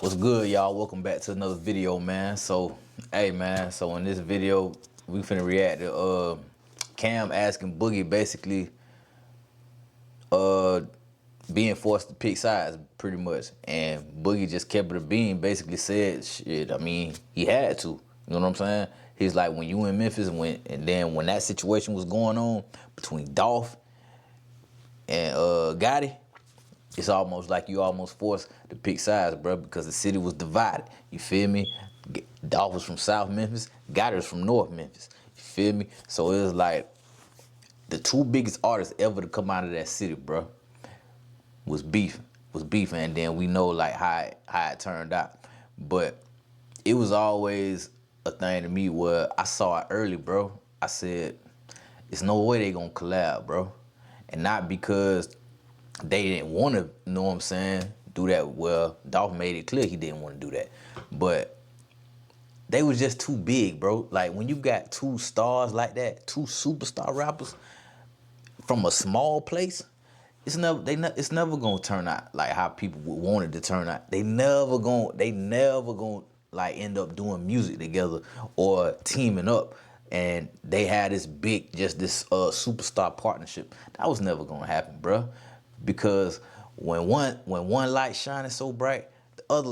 What's good, y'all? Welcome back to another video, man. So, hey, man. So in this video, we finna react to Cam asking Boogie basically being forced to pick sides, pretty much. And Boogie just kept it a bean. Basically said, shit. I mean, he had to. You know what I'm saying? He's like, when you in Memphis, and then when that situation was going on between Dolph and Gotti, it's almost like you almost forced to pick sides, bro, because the city was divided. You feel me? Dolph was from South Memphis, Gotti was from North Memphis. You feel me? So it was like the two biggest artists ever to come out of that city, bro, was beefing, and then we know like how it turned out. But it was always a thing to me where I saw it early, bro. I said, "It's no way they gonna collab, bro," and not because they didn't want to, you know what I'm saying, do that. Well, Dolph made it clear he didn't want to do that, but they was just too big, bro. Like when you got two stars like that, two superstar rappers from a small place, it's never gonna turn out like how people would want it to turn out. They never gonna like end up doing music together or teaming up. And they had this this superstar partnership. That was never gonna happen, bro. Because when one light shining so bright, the other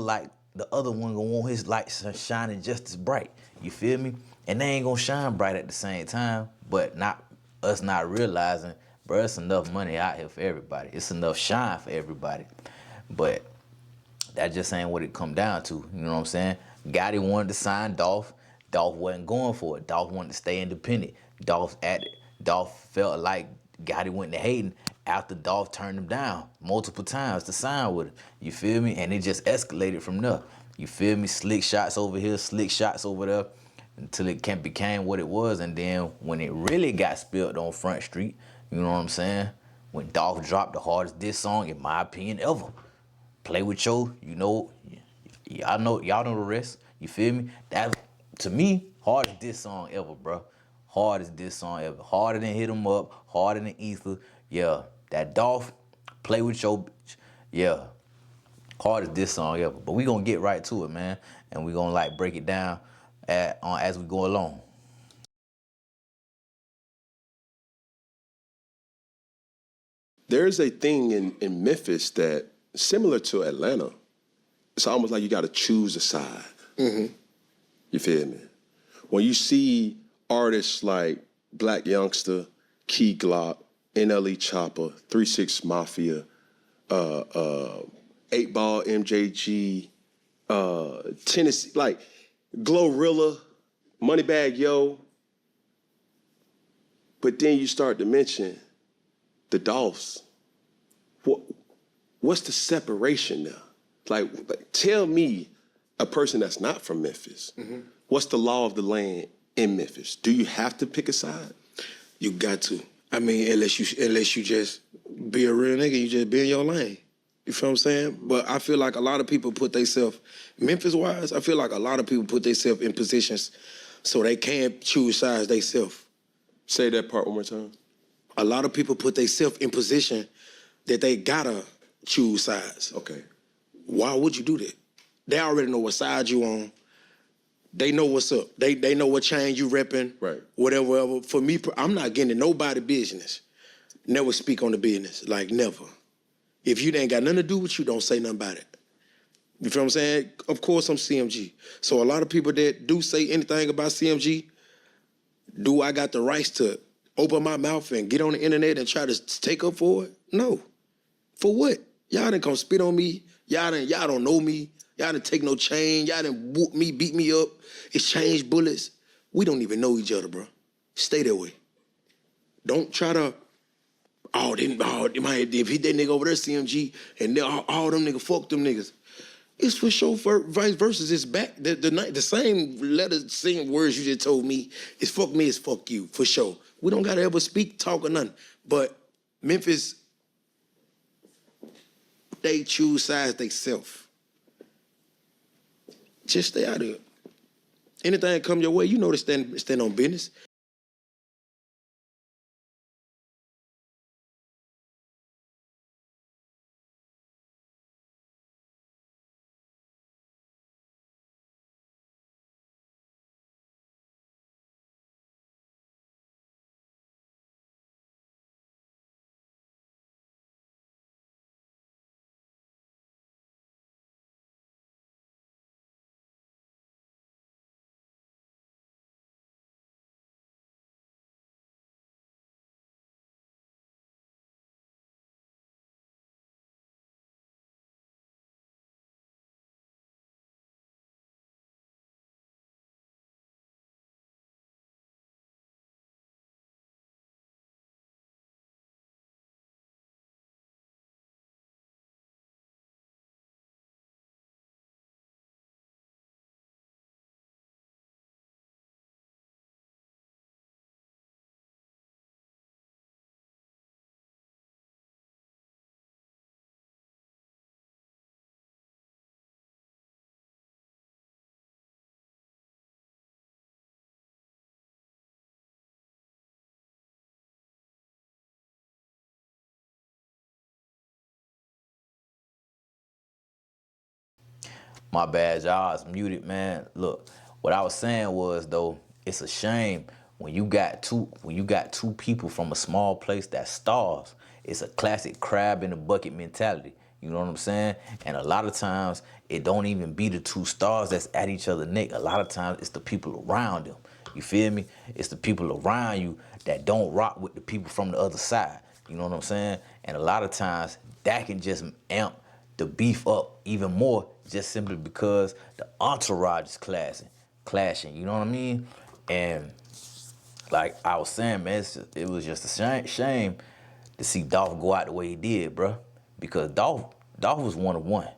one gonna want his light shining just as bright. You feel me? And they ain't gonna shine bright at the same time, but not realizing, bro, it's enough money out here for everybody. It's enough shine for everybody. But that just ain't what it come down to. You know what I'm saying? Gotti wanted to sign Dolph. Dolph wasn't going for it. Dolph wanted to stay independent. Dolph felt like Gotti went to hating after Dolph turned him down multiple times to sign with him. You feel me? And it just escalated from there. You feel me? Slick shots over here, slick shots over there, until it became what it was. And then when it really got spilled on Front Street, you know what I'm saying? When Dolph dropped the hardest diss song, in my opinion, ever. Play with Yo, y'all know the rest. You feel me? That, to me, hardest diss song ever, bro. Hardest diss song ever. Harder than Hit 'Em Up, harder than Ether. Yeah, that Dolph, Play with Yo, bitch. Yeah, hardest diss song ever. But we gonna get right to it, man, and we gonna like break it down as we go along. There's a thing in Memphis that similar to Atlanta. It's almost like you got to choose a side. You feel me? When you see artists like Black Youngster, Key Glock, NLE Chopper, 3 6 Mafia, 8 Ball MJG, Tennessee, like Glorilla, Moneybag Yo, but then you start to mention the Dolphs. What's the separation there? Like, tell me, a person that's not from Memphis, what's the law of the land in Memphis? Do you have to pick a side? You got to. I mean, unless you just be a real nigga, you just be in your lane. You feel what I'm saying? But I feel like a lot of people put themselves, Memphis-wise, I feel like a lot of people put themselves in positions so they can't choose sides themselves. Say that part one more time. A lot of people put themselves in position that they gotta choose sides. Okay. Why would you do that? They already know what side you on. They know what's up. They know what chain you repping. Right. Whatever. For me, I'm not getting in nobody business. Never speak on the business. Like, never. If you ain't got nothing to do with you, don't say nothing about it. You feel what I'm saying? Of course, I'm CMG. So a lot of people that do say anything about CMG, do I got the rights to open my mouth and get on the internet and try to take up for it? No. For what? Y'all didn't come spit on me. Y'all don't know me. Y'all didn't take no chain. Y'all didn't whoop me, beat me up, exchange bullets. We don't even know each other, bro. Stay that way. Don't try to, if he that nigga over there, CMG, and all them niggas, fuck them niggas. It's for sure, vice versa. It's back. The same letters, same words you just told me, it's fuck me, it's fuck you, for sure. We don't gotta ever speak, talk, or nothing. But Memphis, they choose sides themselves. Just stay out of it. Anything come your way, you know to stand on business. My bad, y'all. I was muted, man. Look, what I was saying was though, it's a shame when you got two people from a small place that stars. It's a classic crab in the bucket mentality. You know what I'm saying? And a lot of times it don't even be the two stars that's at each other's neck. A lot of times it's the people around them. You feel me? It's the people around you that don't rock with the people from the other side. You know what I'm saying? And a lot of times that can just amp the beef up even more just simply because the entourage is clashing, you know what I mean? And like I was saying, man, it was just a shame to see Dolph go out the way he did, bro. Because Dolph was one of one.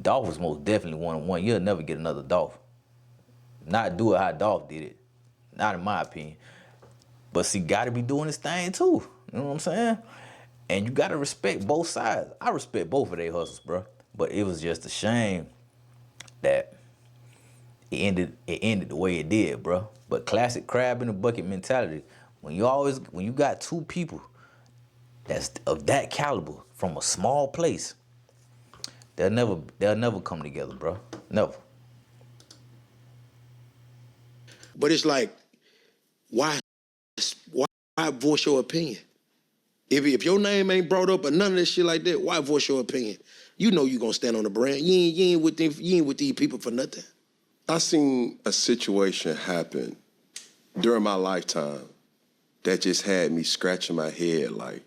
Dolph was most definitely one of one. You'll never get another Dolph. Not do it how Dolph did it. Not in my opinion. But see, gotta be doing his thing too. You know what I'm saying? And you gotta respect both sides. I respect both of their hustles, bro. But it was just a shame that it ended the way it did, bro. But classic crab in the bucket mentality. When you got two people that's of that caliber from a small place, they'll never come together, bro. Never. But it's like, why voice your opinion? If your name ain't brought up or none of this shit like that, why voice your opinion? You know you gonna stand on the brand. You ain't with these people for nothing. I seen a situation happen during my lifetime that just had me scratching my head like,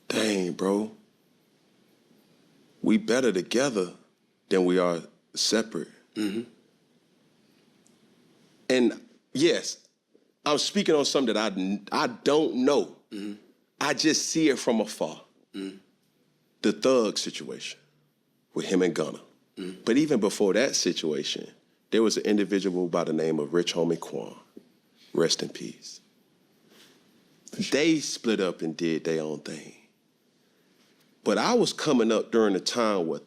dang, bro, we better together than we are separate. Mm-hmm. And yes, I'm speaking on something that I don't know. Mm-hmm. I just see it from afar. Mm-hmm. The Thug situation with him and Gunna. Mm-hmm. But even before that situation, there was an individual by the name of Rich Homie Quan. Rest in peace. They split up and did their own thing. But I was coming up during the time where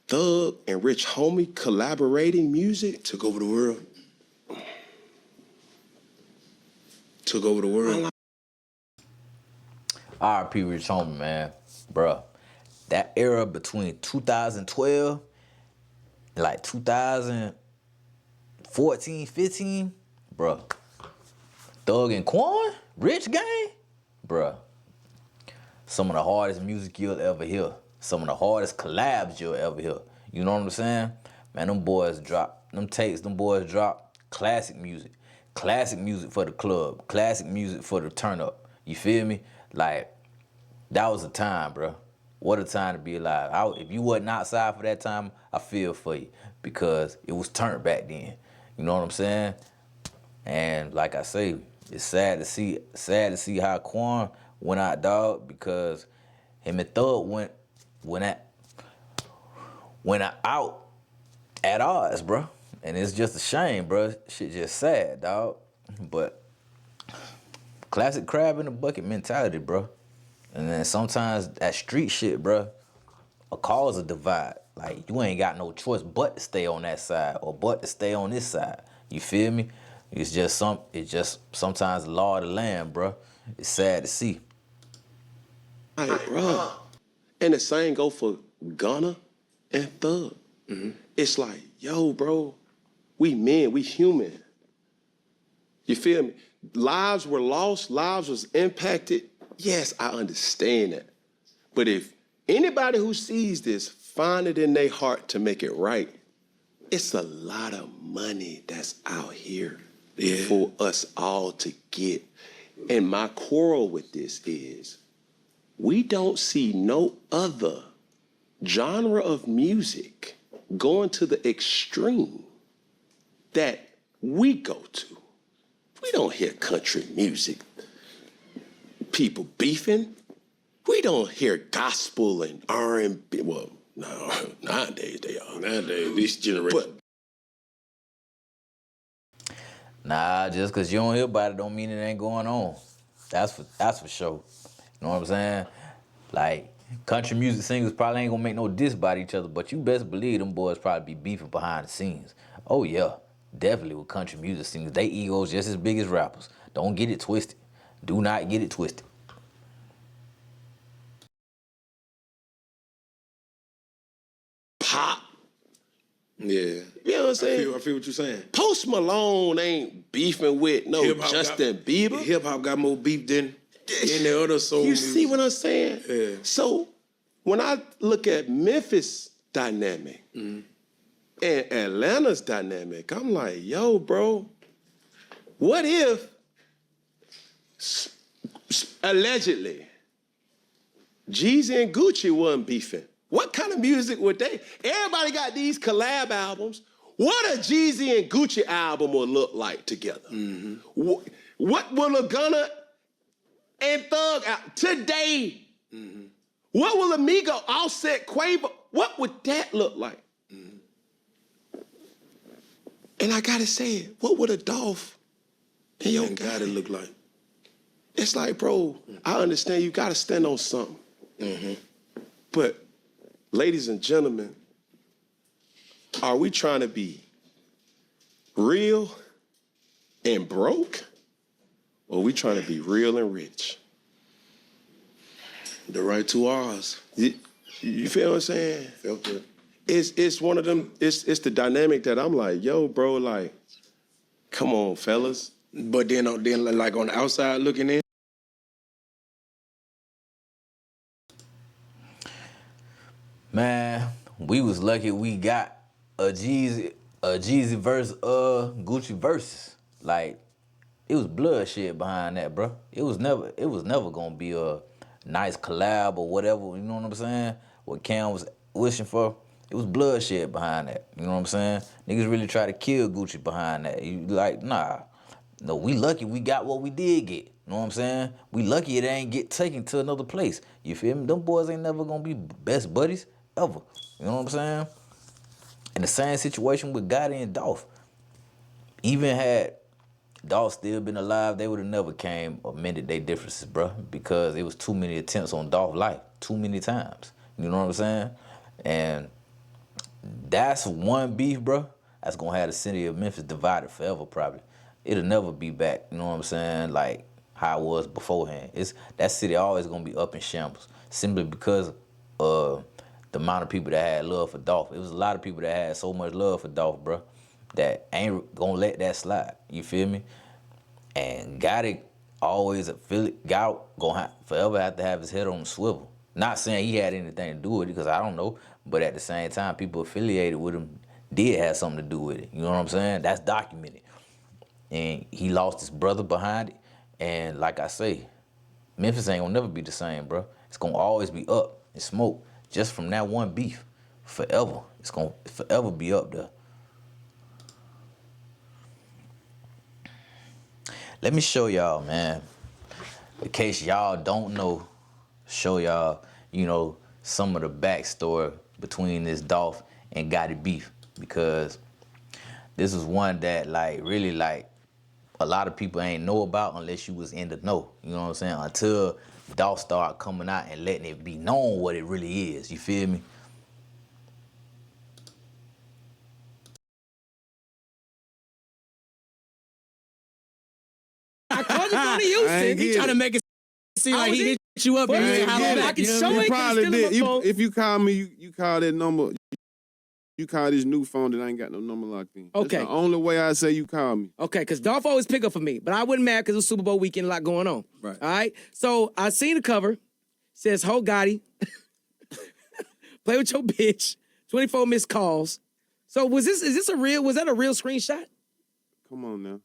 Thug and Rich Homie collaborating music took over the world. Took over the world. R.I.P. Rich Homie, man. Bruh. That era between 2012 and like 2014, 15, bruh. Thug and Quan, Rich Gang, bruh. Some of the hardest music you'll ever hear. Some of the hardest collabs you'll ever hear. You know what I'm saying? Man, them boys drop, them boys drop classic music. Classic music for the club. Classic music for the turn up. You feel me? Like, that was a time, bro. What a time to be alive. If you wasn't outside for that time, I feel for you because it was turned back then. You know what I'm saying? And like I say, it's sad to see how Quan went out, dog, because him and Thug went out at odds, bro. And it's just a shame, bro. Shit just sad, dog. But classic crab in the bucket mentality, bro. And then sometimes that street shit, bro, will cause a divide. Like, you ain't got no choice but to stay on that side or but to stay on this side. You feel me? It's just sometimes the law of the land, bro. It's sad to see. Hey, bro. And the same go for Gunna and Thug. Mm-hmm. It's like, yo, bro, we men, we human. You feel me? Lives were lost, lives was impacted. Yes, I understand that. But if anybody who sees this find it in their heart to make it right, it's a lot of money that's out here for us all to get. And my quarrel with this is we don't see no other genre of music going to the extreme that we go to. We don't hear country music, people beefing. We don't hear gospel and R&B. Well, no, nowadays they are. Nowadays, this generation. Nah, just because you don't hear about it don't mean it ain't going on. That's for sure. You know what I'm saying? Like, country music singers probably ain't gonna make no diss about each other, but you best believe them boys probably be beefing behind the scenes. Oh yeah, definitely with country music singers. They egos just as big as rappers. Don't get it twisted. Do not get it twisted. Pop, Yeah. You know what I'm saying? I feel what you're saying. Post Malone ain't beefing with no Hip-hop Justin Bieber. Hip-hop got more beef than the other soul You music. see what I'm saying? Yeah. So when I look at Memphis dynamic and Atlanta's dynamic, I'm like, yo, bro, what if allegedly Jeezy and Gucci wasn't beefing? What kind of music would they? Everybody got these collab albums. What a Jeezy and Gucci album will look like together? What will a Gunna and Thug out today? What will Amigo, Offset, Quavo? What would that look like? And I gotta say it. What would a Dolph and Yo Gotti look like? It's like, bro, I understand you gotta stand on something. But, ladies and gentlemen, are we trying to be real and broke? Or are we trying to be real and rich? The right two R's. You feel what I'm saying? Felt it. It's one of them, it's the dynamic that I'm like, yo, bro, like, come on, fellas. But then like on the outside looking in. Man, we was lucky we got a Jeezy verse, Gucci versus. Like, it was bloodshed behind that, bro. It was never gonna be a nice collab or whatever. You know what I'm saying? What Cam was wishing for, it was bloodshed behind that. You know what I'm saying? Niggas really try to kill Gucci behind that. You like, nah. No, we lucky we got what we did get. You know what I'm saying? We lucky it ain't get taken to another place. You feel me? Them boys ain't never gonna be best buddies ever. You know what I'm saying? And the same situation with Gotti and Dolph. Even had Dolph still been alive, they would have never came or mended their differences, bro, because it was too many attempts on Dolph's life, too many times. You know what I'm saying? And that's one beef, bro, that's gonna have the city of Memphis divided forever, probably. It'll never be back, you know what I'm saying, like how it was beforehand. That city always gonna be up in shambles, simply because of the amount of people that had love for Dolph. It was a lot of people that had so much love for Dolph, bro, that ain't gonna let that slide. You feel me? And Gotti always gonna forever have to have his head on the swivel. Not saying he had anything to do with it, because I don't know, but at the same time, people affiliated with him did have something to do with it. You know what I'm saying? That's documented. And he lost his brother behind it. And like I say, Memphis ain't gonna never be the same, bro. It's gonna always be up in smoke just from that one beef. Forever. It's gonna forever be up there. Let me show y'all, man. In case y'all don't know, show y'all, some of the backstory between this Dolph and Gotti beef. Because this is one that, really, a lot of people ain't know about unless you was in the know. You know what I'm saying? Until Dolph start coming out and letting it be known what it really is. You feel me? I called you from the Houston. He trying to make it seem like he hit you up. I can show it. Probably did. If you call me, you call that number. You call this new phone that I ain't got no number locked in. Okay. That's the only way I say you call me. Okay, because Dolph always pick up for me, but I wasn't mad because it was Super Bowl weekend, a lot going on. Right. All right. So I seen the cover. Says, "Ho Gotti, play with your bitch. 24 missed calls." So was that a real screenshot? Come on now.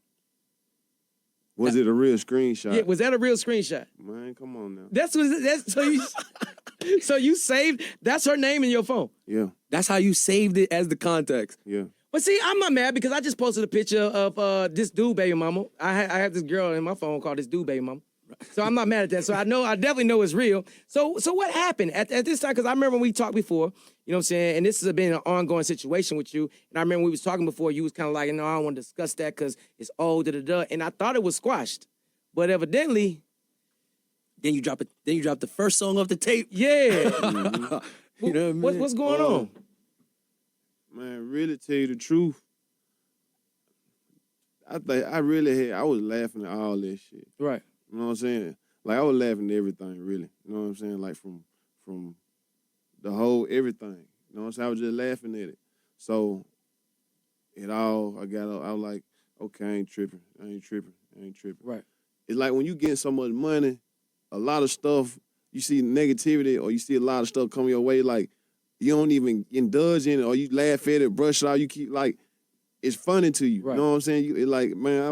Was it a real screenshot? Yeah, was that a real screenshot? Man, come on now. That's so you so you saved, that's her name in your phone. Yeah. That's how you saved it as the context. Yeah. But see, I'm not mad because I just posted a picture of this dude, baby mama. I have this girl in my phone called this dude, baby mama. So I'm not mad at that. So I definitely know it's real. So what happened at this time? Because I remember when we talked before, you know what I'm saying? And this has been an ongoing situation with you. And I remember when we was talking before, you was kind of like, I don't want to discuss that because it's old, And I thought it was squashed. But evidently, then you drop the first song off the tape. Yeah. Mm-hmm. You know what I mean? What's going on? Man, really tell you the truth, I was laughing at all this shit. Right. You know what I'm saying? Like, I was laughing at everything, really. You know what I'm saying? Like, from the whole everything. You know what I'm saying? I was just laughing at it. So, it all. I was like, okay, I ain't tripping. Right. It's like when you get so much money, a lot of stuff, you see negativity or you see a lot of stuff coming your way, like you don't even indulge in it or you laugh at it, brush it off, you keep like, it's funny to you. Right. You know what I'm saying? You like, man,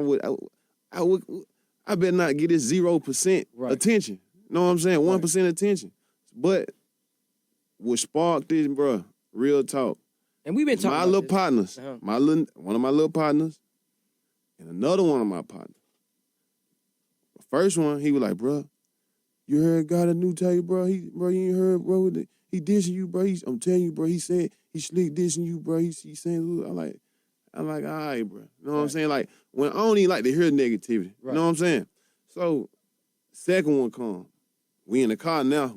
I better not get this 0% attention. You know what I'm saying? 1% attention. But what sparked this, bro, real talk. And we've been talking my about little this. partners, one of my little partners, and another one of my partners. The first one, he was like, bro, you heard got a new tape, bro? You ain't heard, bro? He dissing you, bro. I'm telling you, bro. He said he slick dissing you, bro. He saying, I'm like, all right, bro. You know what I'm saying? Like, when I don't even like to hear negativity. You know what I'm saying? So, second one come. We in the car now,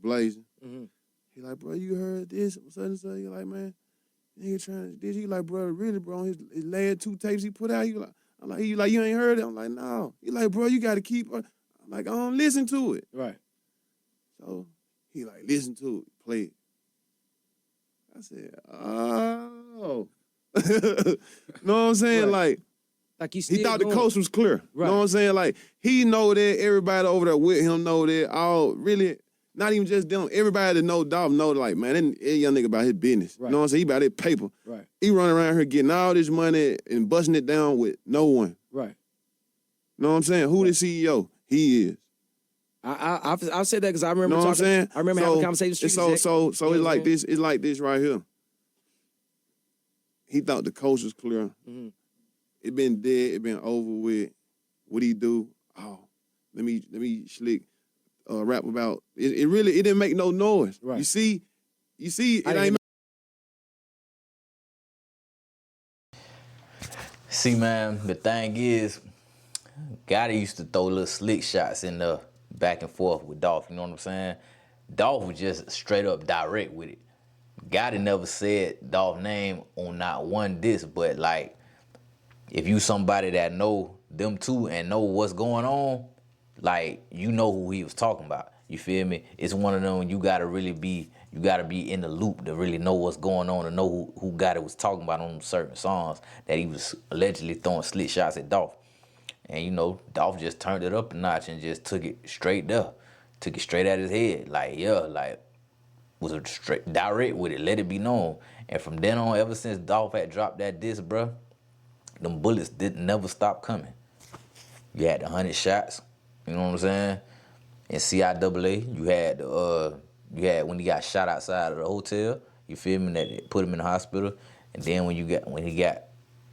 blazing. Mm-hmm. He like, bro, you heard this? Such. You like, man, nigga trying to diss. He like, bro, really, bro, his last 2 tapes he put out, I'm like, you ain't heard it? I'm like, no. He like, bro, you got to keep, I'm like, I don't listen to it. Right. So, he like, listen to it, play it. I said, oh. Know what I'm saying? Right. Like you he thought going. the coast was clear. Right. Know what I'm saying? Like, he know that everybody over there with him know that. All really, not even just them. Everybody that know Dolph know, like, man, that young nigga about his business. Right. You know what I'm saying? He about his paper. Right. He running around here getting all this money and busting it down with no one. Right. Know what I'm saying? Who the CEO? He is. I've said that because I remember know talking. What I'm saying? I remember having a conversation. So it's like this. It's like this right here. He thought the coast was clear. Mm-hmm. It been dead. It been over with. What he do? Oh, let me slick rap about. It really didn't make no noise. Right. You see, it ain't. See, man, the thing is, Gotti used to throw little slick shots in the back and forth with Dolph. You know what I'm saying? Dolph was just straight up direct with it. Gotti never said Dolph's name on not one diss, but like, if you somebody that know them two and know what's going on, like, you know who he was talking about. You feel me? It's one of them you gotta be in the loop to really know what's going on, to know who Gotti was talking about on certain songs that he was allegedly throwing slick shots at Dolph. And you know, Dolph just turned it up a notch and just took it straight there. Took it straight at his head. Was a straight direct with it, let it be known. And from then on, ever since Dolph had dropped that disc, bruh, them bullets didn't never stop coming. You had the 100 shots, you know what I'm saying? In CIAA, you had when he got shot outside of the hotel, you feel me, that it put him in the hospital. And then when he got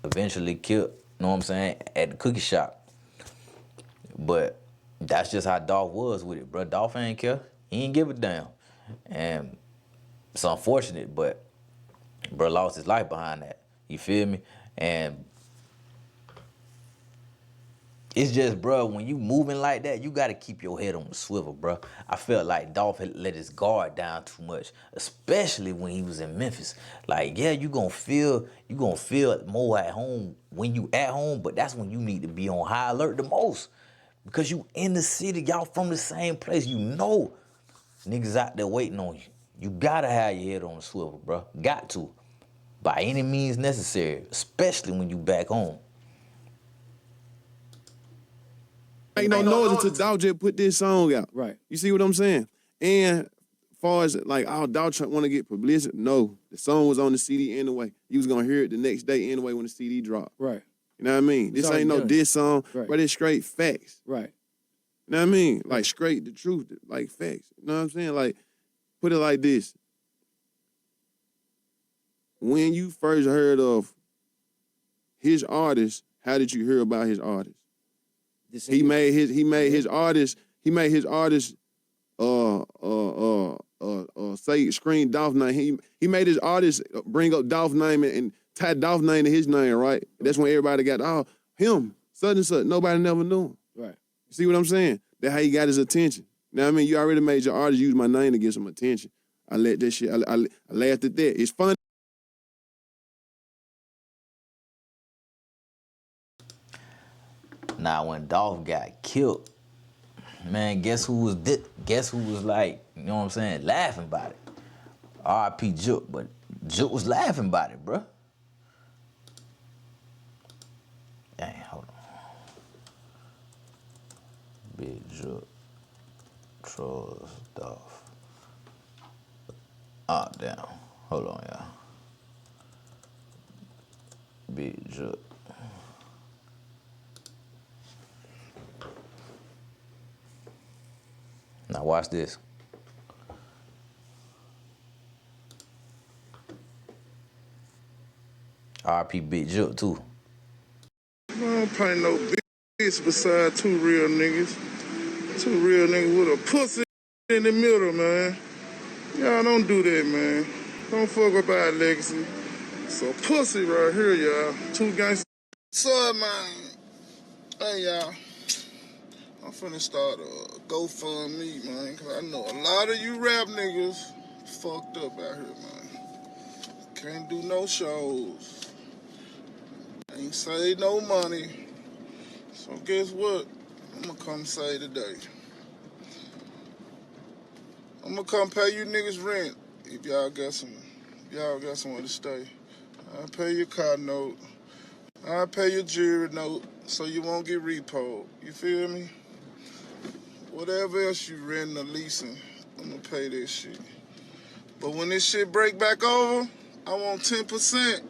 eventually killed, you know what I'm saying, at the cookie shop. But that's just how Dolph was with it, bro. Dolph ain't care. He ain't give a damn. And it's unfortunate, but bro lost his life behind that. You feel me? And it's just, bro, when you moving like that, you got to keep your head on the swivel, bro. I felt like Dolph had let his guard down too much, especially when he was in Memphis. Like, yeah, you gonna feel more at home when you at home, but that's when you need to be on high alert the most. Because you in the city, y'all from the same place, you know niggas out there waiting on you. You gotta have your head on the swivel, bro. Got to. By any means necessary, especially when you back home. Ain't no noise until Dolph just put this song out. Right. You see what I'm saying? And far as like, oh, Dolph want to get publicity, no. The song was on the CD anyway. You was gonna hear it the next day anyway when the CD dropped. Right. You know what I mean? This ain't no diss song, but it's straight facts. Right. You know what I mean? Like straight the truth, like facts. You know what I'm saying? Like, put it like this. When you first heard of his artist, how did you hear about his artist? He made his artist say screen Dolph name. He made his artist bring up Dolph name and tie Dolph name to his name, right? That's when everybody got, him, such and such. Nobody never knew him. Right. You see what I'm saying? That's how he got his attention. Now, I mean, you already made your artist use my name to get some attention. I let that shit, I laughed at that. It's funny. Now, when Dolph got killed, man, guess who was like, you know what I'm saying, laughing about it? R.I.P. Juke, but Juke was laughing about it, bro. Big Drip, Trolls, Dolph. Ah, damn. Hold on, y'all. Big Drip. Now watch this. RP Big Drip too. I don't paint no bitch beside two real niggas. Two real niggas with a pussy in the middle, man. Y'all don't do that, man. Don't fuck up our legacy. So pussy right here, y'all. Two gangsters. So, man. Hey, y'all. I'm finna start a GoFundMe, man, cause I know a lot of you rap niggas fucked up out here, man. Can't do no shows. Ain't save no money. So guess what? I'm gonna come say today. I'm gonna come pay you niggas rent if y'all got somewhere to stay. I'll pay your car note. I'll pay your jewelry note so you won't get repoed. You feel me? Whatever else you renting or leasing, I'm gonna pay that shit. But when this shit break back over, I want 10%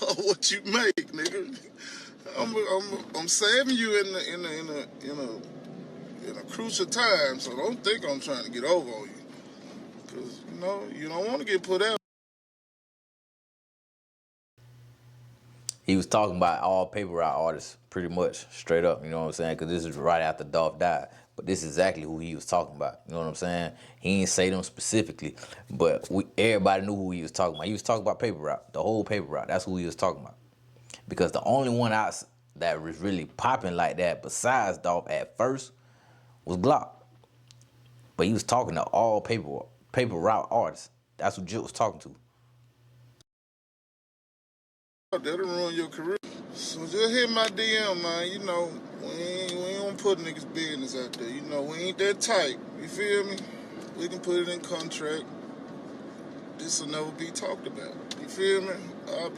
of what you make, nigga. I'm saving you in a crucial time, so don't think I'm trying to get over on you. Cause you don't want to get put out. He was talking about all paper route artists, pretty much, straight up, you know what I'm saying? Because this is right after Dolph died. But this is exactly who he was talking about, you know what I'm saying? He didn't say them specifically, but everybody knew who he was talking about. He was talking about paper route, the whole paper route. That's who he was talking about. Because the only one out that was really popping like that besides Dolph at first was Glock. But he was talking to all paper route artists. That's who Jill was talking to. That'll ruin your career. So just hit my DM, man. We ain't gonna put niggas' business out there. We ain't that tight. You feel me? We can put it in contract. This will never be talked about. You feel me? I'll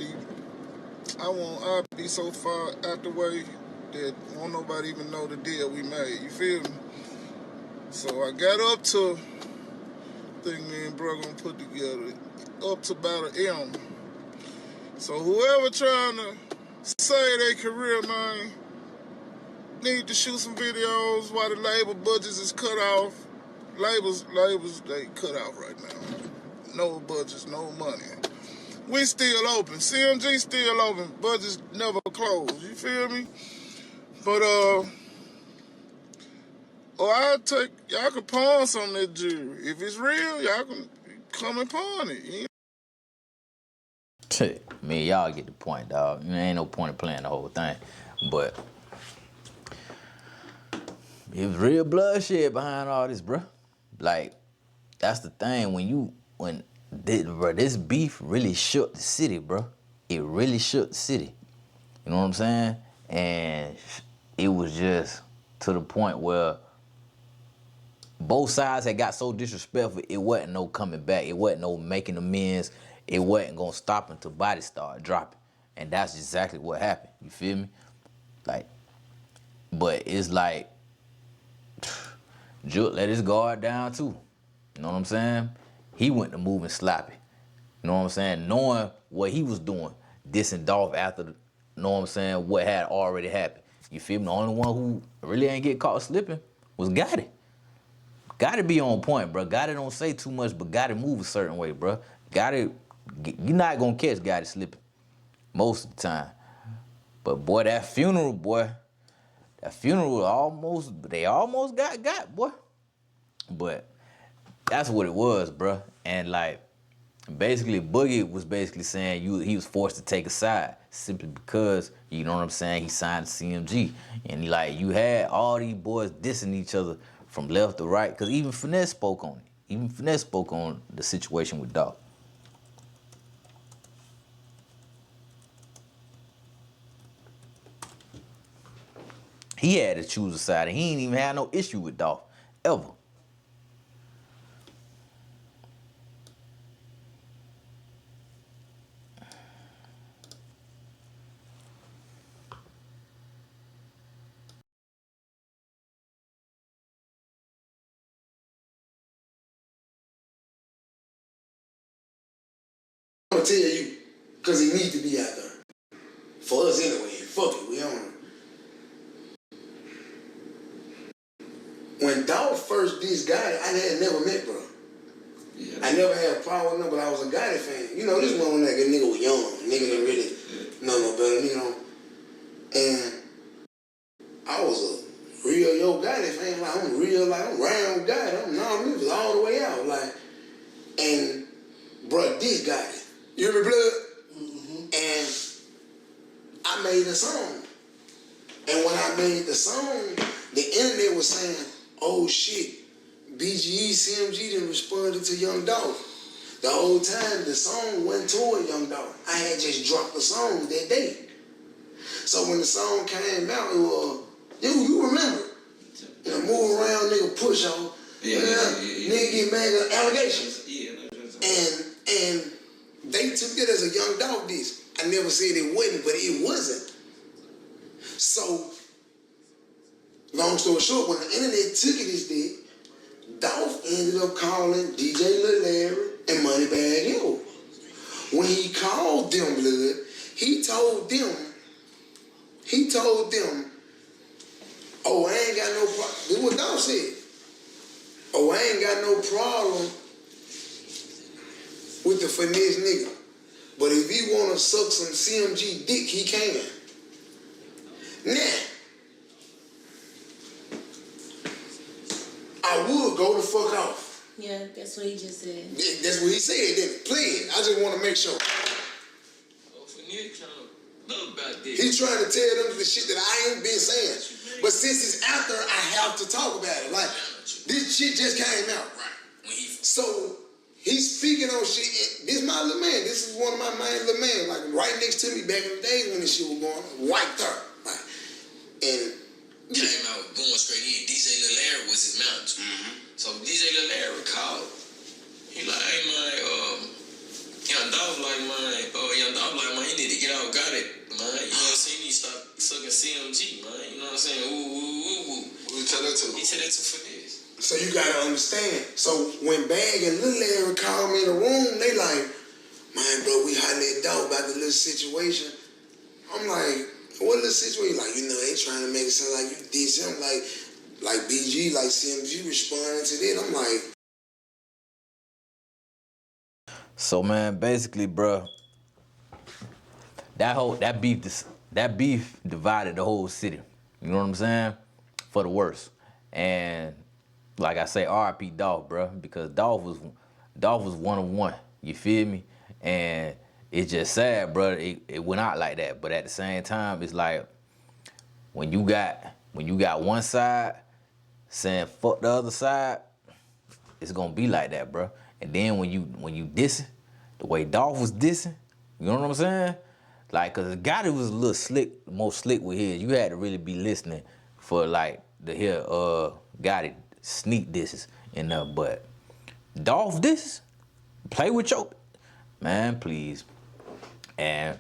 be so far out the way that won't nobody even know the deal we made. You feel me? So I got up to, I think me and bro gonna put together, up to about an M. So whoever trying to save their career, man, need to shoot some videos while the label budgets is cut off. Labels, they cut off right now. No budgets, no money. We still open. CMG still open. Budgets never closed. You feel me? But y'all can pawn some of that jewelry. If it's real, y'all can come and pawn it. Man, y'all get the point, dog. There ain't no point in playing the whole thing. But it was real bloodshed behind all this, bruh. Like, that's the thing. This beef really shook the city, bruh. It really shook the city. You know what I'm saying? And it was just to the point where both sides had got so disrespectful, it wasn't no coming back. It wasn't no making amends. It wasn't gonna stop until bodies started dropping. And that's exactly what happened. You feel me? Like, but it's like, Juke let his guard down too. You know what I'm saying? He went to moving sloppy. You know what I'm saying? Knowing what he was doing, dissing Dolph after, you know what I'm saying, what had already happened. You feel me? The only one who really ain't get caught slipping was Gotti. Gotti be on point, bro. Gotti don't say too much, but Gotti move a certain way, bro. Gotti, you're not gonna catch Gotti slipping most of the time. But boy, that funeral, they almost got, boy. But that's what it was, bro. And like, basically, Boogie was basically saying he was forced to take a side simply because, you know what I'm saying, he signed CMG. And like, you had all these boys dissing each other from left to right, because even Finesse spoke on it. Even Finesse spoke on the situation with Dolph. He had to choose a side, and he ain't even had no issue with Dolph, ever. gonna tell you, cause he needs to be out there. For us anyway. Fuck it, we on. When Dolph first dissed Gotti, I had never met, bro. Yeah. I never had a problem with him, but I was a Gotti fan. You know, this one when that nigga was young. Nigga didn't really know no better, you know. And I was a real Yo Gotti fan. Like, I'm real, like, I'm round Gotti. I'm non-Memphis all the way out. Like, and, bro, this Gotti. You hear me, blood? Mm-hmm. And I made a song. And when I made the song, the internet was saying, oh shit, BGE, CMG didn't responded to Young Dolph. The whole time the song went toward Young Dolph. I had just dropped the song that day. So when the song came out, it was, you remember, you know, move around, nigga, push on, nigga get mad at allegations. And they took it as a Young Dolph diss. I never said it wasn't, but it wasn't. So, long story short, when the internet took it as that, Dolph ended up calling DJ Lil Larry and Moneybagg Yo. When he called them, blood, he told them, oh, I ain't got no problem. This is what Dolph said. Oh, I ain't got no problem with the finesse nigga. But if he wanna suck some CMG dick, he can. Now, I would go the fuck off. Yeah, that's what he just said. That's what he said, didn't it? Play it. I just want to make sure. Oh, Finesse trying to know about this. He's trying to tell them the shit that I ain't been saying. But since it's out there, I have to talk about it. Like, this shit just came out. Right. So, he's speaking on shit. This is my little man. This is one of my main little man. Like, right next to me back in the days when this shit was going on. Right there. Like, and came out going straight in. DJ Lil Larry was his manager. Mm-hmm. So DJ Lil Larry called. He like, hey man, Young Dolph like man, he need to get out, got it, man. You know what I'm saying? He need to stop sucking CMG, man. You know what I'm saying? Ooh. Who you tell that to? He said that to Finesse. So you gotta understand. So when Bag and Lil Larry called me in the room, they like, man, bro, we hollering at Dolph about the little situation. I'm like, what little situation? Like, you know, they trying to make it sound like you did something like BG, like CMG responding to that. I'm like. So man, basically, bro, that beef divided the whole city. You know what I'm saying? For the worse. And like I say, R.I.P. Dolph, bro, because Dolph was one of one. You feel me? And it's just sad, bro. It went out like that. But at the same time, it's like when you got one side saying fuck the other side, it's gonna be like that, bro. And then when you dissing, the way Dolph was dissing, you know what I'm saying? Like, cause Gotti was a little slick, more slick with his. You had to really be listening for like to hear Gotti sneak disses in there. But Dolph disses, play with your man, please. And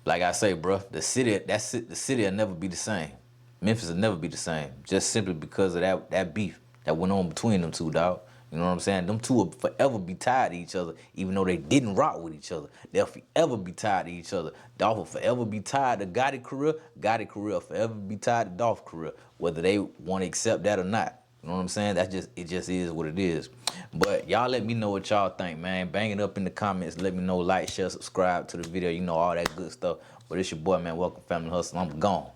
like I say, bro, the city will never be the same. Memphis will never be the same, just simply because of that beef that went on between them two, dog. You know what I'm saying? Them two will forever be tied to each other, even though they didn't rock with each other. They'll forever be tied to each other. Dolph will forever be tied to Gotti career. Gotti career will forever be tied to Dolph career, whether they want to accept that or not. You know what I'm saying? It just is what it is. But y'all let me know what y'all think, man. Bang it up in the comments. Let me know, like, share, subscribe to the video. You know, all that good stuff. But it's your boy, man. Welcome, Family Hustle. I'm gone.